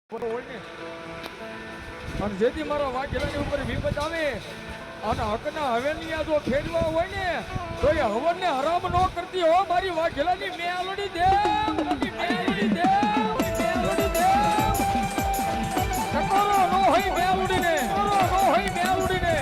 હોય ને અને જેથી મારા વાઘેલાની ઉપર વિપત આવે અને હકના હવેલિયા જો ફેરવા હોય ને તો એ હવનને હરામ ન કરતી હો મારી વાઘેલાની મેલડી દે મેલડી દે મેલડી દે ટકોરો નો હોય મેલડી ને ટકોરો નો હોય મેલડી ને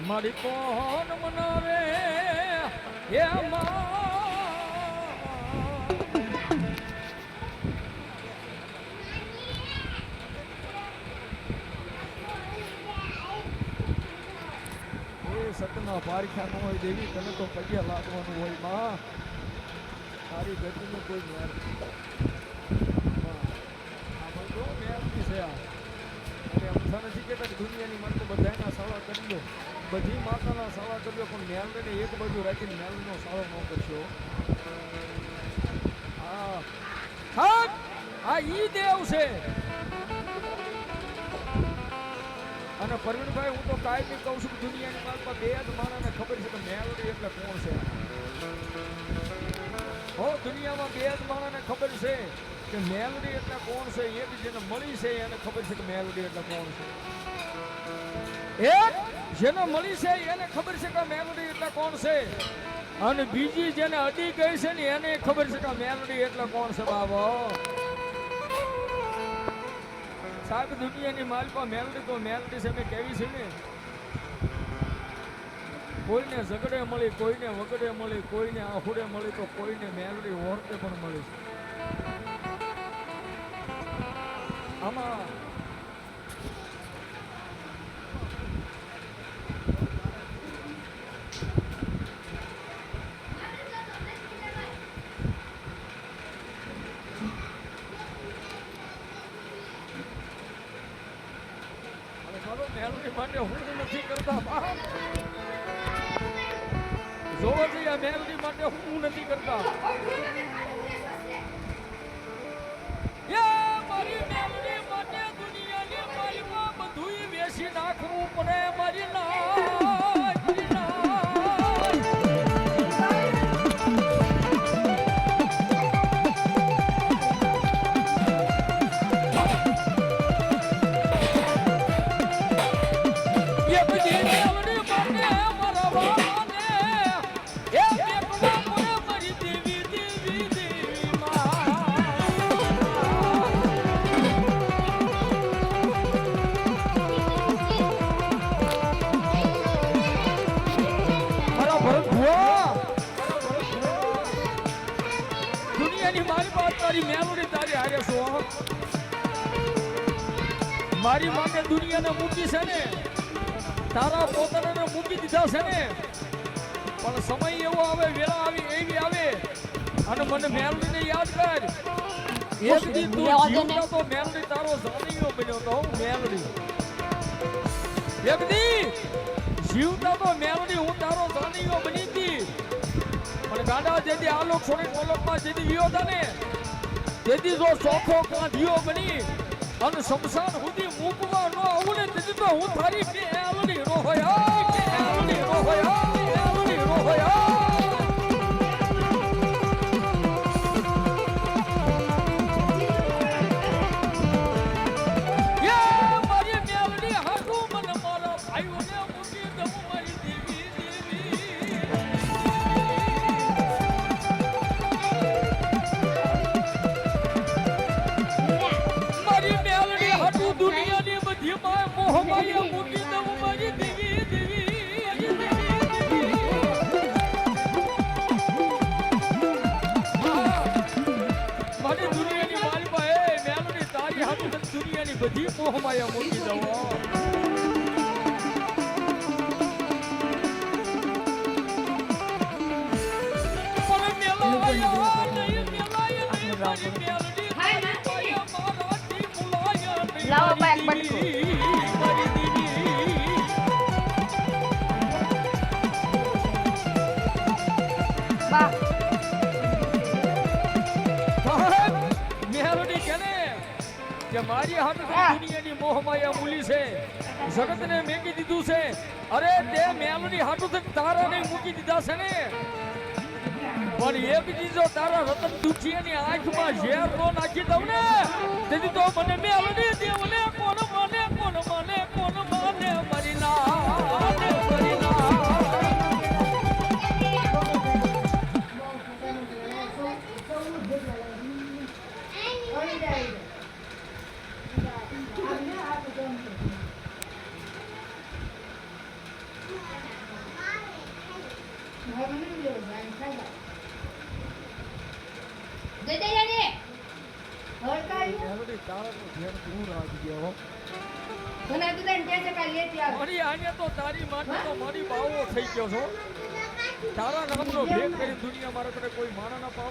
મારી કોણ મનાવે હે સતના પારખ્યા ન હોય દેવી તને તો પગે લાગવાનું હોય માં તારી ગતિનું કોઈ મેળ છે એમ નથી કેતા દુનિયાની મારે બધાના સાવા કરી લો બધી માતાના સાવા કર્યો પણ મેલને એક બાજુ રાખીને મેલનો સાવો ન કરશો આ ઈ દેવ છે અને પરવીનભાઈ હું તો કાયમી કહું છું દુનિયાની માલમાં બે જ માણસને ખબર છે કે મેલડી એટલે કોણ છે હો દુનિયામાં બે જ માણસને ખબર છે કે મેલડી એટલે કોણ છે એક જેને મળી છે એને ખબર છે કે મેલડી એટલે કોણ છે એક જેને મળી છે એને ખબર છે કે મેલડી એટલે કોણ છે અને બીજી જેને અડી ગઈ છે ને એને ખબર છે કે મેલડી એટલે કોણ છે બાબો સાહેબ દુનિયાની માલપા મેલડી તો મેલડી છે મેં કેવી છે ને કોઈને ઝઘડે મળી કોઈને વગડે મળી કોઈને આહુડે મળી તો કોઈને મેલડી ઓરતે પણ મળી છે આમાં મેલડી માટે હું નથી કરતા જોવો જોઈએ મેલડી માટે હું નથી કરતા મારી મેલડી માટે દુનિયાની માલમાં બધું વેચી નાખવું પડે મારી મારી માટે દુનિયાને મૂકી છે ને તારા પોતાને મૂકી દીધા છે ને પણ સમય એવો આવે વેળા આવી એવી આવે અને મને મેલડીને યાદ કર એક દી તું જીવતો તો મેલડી તારો જાનીયો બન્યો તો મેલડી એક દી જીવતા તો મેલડી હું તારો જાનીયો બની હતી પણ ગાડા જેથી આલોક છોડી મોલોકમાં જેથી વિયો હતા ને તેથી જો ચોખ્ખો કાઢ્યો બની અને શમશાન સુધી મૂકવા ન આવું ને તેથી તો હું તારી મેલડી રોહયા મેલડી રોહયા મેલડી રોહયા દુનિયાની બધી મોહમાયા મૂકી દો લાવો પાક બટકો બા સાહેબ મેલડી કેને કે મારી હાથ દુનિયાની મોહમાયા મૂલી છે જગતને મેકી દીધું છે અરે તે મેલડી હાથું તારાને મૂકી દીધા છે ને પણ એક દીજો તારા રતન દુખિયાની આંખમાં ઝેર નો નાખી દઉં ને તેથી તો મને મેલડી દેવને કોણ માને મરી ના મેલડી તારાનું ઝેર દૂર આવી ગયો મારી આને તો તારી માટે તો મારી બાવો થઈ ગયો છો તારા નામનો ભેગ કરી દુનિયા મારા કોઈ માણા ના પાવ